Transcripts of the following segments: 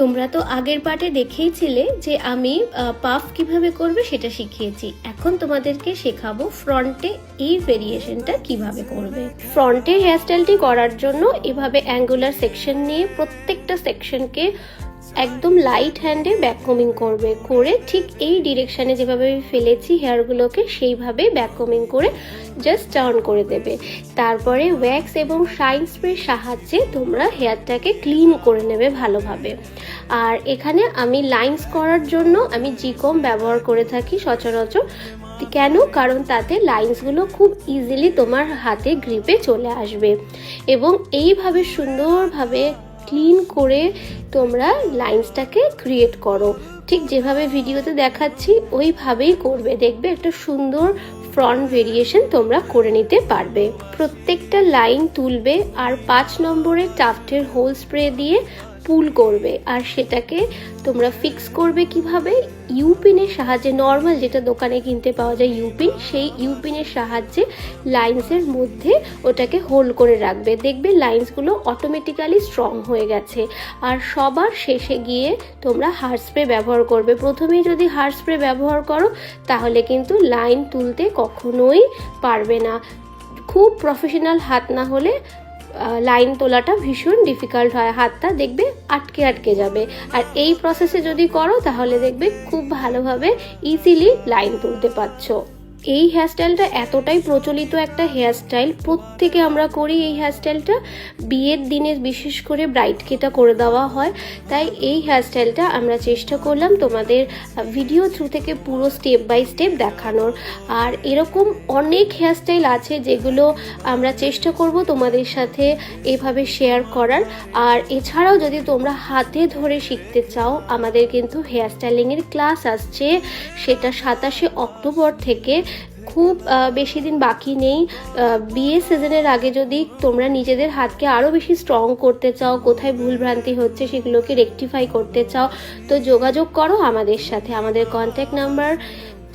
তোমরা তো আগের পার্টে দেখেইছিলে যে আমি পাফ কিভাবে করবে সেটা শিখিয়েছি। এখন তোমাদেরকে শেখাবো ফ্রন্টে এই ভেরিয়েশনটা কিভাবে করবে। ফ্রন্টে হেয়ারস্টাইলটি করার জন্য এভাবে অ্যাঙ্গুলার সেকশন নিয়ে প্রত্যেকটা সেকশনকে একদম লাইট হ্যান্ডে ব্যাককমিং করবে, করে ঠিক এই ডিরেকশানে যেভাবে আমি ফেলেছি হেয়ারগুলোকে সেইভাবে ব্যাককমিং করে জাস্ট টার্ন করে দেবে। তারপরে ওয়্যাক্স এবং শাইন স্প্রের সাহায্যে তোমরা হেয়ারটাকে ক্লিন করে নেবে ভালোভাবে। আর এখানে আমি লাইন্স করার জন্য আমি জিকম ব্যবহার করে থাকি সচরাচর। কেন? কারণ তাতে লাইন্সগুলো খুব ইজিলি তোমার হাতে গ্রিপে চলে আসবে এবং এইভাবে সুন্দরভাবে ক্লিন করে তোমরা লাইন্সটাকে ক্রিয়েট করো। ঠিক যেভাবে ভিডিওতে দেখাচ্ছি ওইভাবেই করবে, দেখবে একটা সুন্দর ফ্রন্ট ভেরিয়েশন তোমরা করে নিতে পারবে। প্রত্যেকটা লাইন তুলবে আর 5 নম্বরের টাফটের হোল স্প্রে দিয়ে পুল করবে, আর সেটাকে তোমরা ফিক্স করবে কিভাবে? ইউপিনের সাহায্যে, নর্মাল যেটা দোকানে কিনতে পাওয়া যায় ইউপিন, সেই ইউপিনের সাহায্যে লাইন্সের মধ্যে ওটাকে হোল্ড করে রাখবে। দেখবে লাইন্সগুলো অটোমেটিক্যালি স্ট্রং হয়ে গেছে। আর সবার শেষে গিয়ে তোমরা হার্ড স্প্রে ব্যবহার করবে। প্রথমেই যদি হার্ড স্প্রে ব্যবহার করো তাহলে কিন্তু লাইন তুলতে কখনোই পারবে না। খুব প্রফেশনাল হাত না হলে লাইন তোলাটা ভীষণ ডিফিকাল্ট হয়, হাতটা দেখবে আটকে যাবে। আর এই প্রসেসে যদি করো তাহলে দেখবে খুব ভালোভাবে ইজিলি লাইন তুলতে পারছো। এই হেয়ারস্টাইলটা এতটাই প্রচলিত একটা হেয়ারস্টাইল, প্রত্যেকে আমরা করি এই হেয়ারস্টাইলটা। বিয়ের দিনে বিশেষ করে ব্রাইডকে এটা করে দেওয়া হয়, তাই এই হেয়ারস্টাইলটা আমরা চেষ্টা করলাম তোমাদের ভিডিও থ্রু থেকে পুরো স্টেপ বাই স্টেপ দেখানোর। আর এরকম অনেক হেয়ারস্টাইল আছে যেগুলো আমরা চেষ্টা করব তোমাদের সাথে এভাবে শেয়ার করার। আর এছাড়াও যদি তোমরা হাতে ধরে শিখতে চাও, আমাদের কিন্তু হেয়ারস্টাইলিংয়ের ক্লাস আসছে, সেটা 27শে অক্টোবর থেকে। খুব বেশি দিন বাকি নেই। বিয়ে সিজনের আগে যদি তোমরা নিজেদের হাতকে আরও বেশি স্ট্রং করতে চাও, কোথায় ভুলভ্রান্তি হচ্ছে সেগুলোকে রেকটিফাই করতে চাও, তো যোগাযোগ করো আমাদের সাথে। আমাদের কন্ট্যাক্ট নাম্বার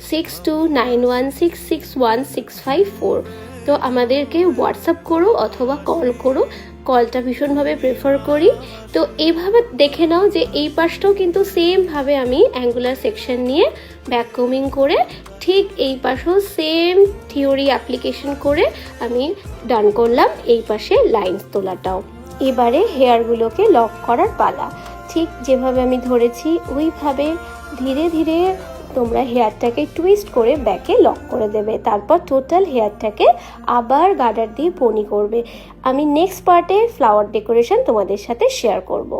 6291661654। তো আমাদেরকে হোয়াটসঅ্যাপ করো অথবা কল করো, কলটা ভীষণভাবে প্রেফার করি। তো এইভাবে দেখে নাও যে এই পাশটাও কিন্তু সেমভাবে আমি অ্যাঙ্গুলার সেকশন নিয়ে ব্যাককমিং করে ঠিক এই পাশেও সেম থিওরি অ্যাপ্লিকেশন করে আমি ডান করলাম এই পাশে লাইন্স তোলাটাও। এবারে হেয়ারগুলোকে লক করার পালা। ঠিক যেভাবে আমি ধরেছি ওইভাবে ধীরে ধীরে তোমরা হেয়ারটাকে টুইস্ট করে ব্যাকে লক করে দেবে। তারপর টোটাল হেয়ারটাকে আবার গার্ডার দিয়ে পনি করবে। আমি নেক্সট পার্টে ফ্লাওয়ার ডেকোরেশন তোমাদের সাথে শেয়ার করব।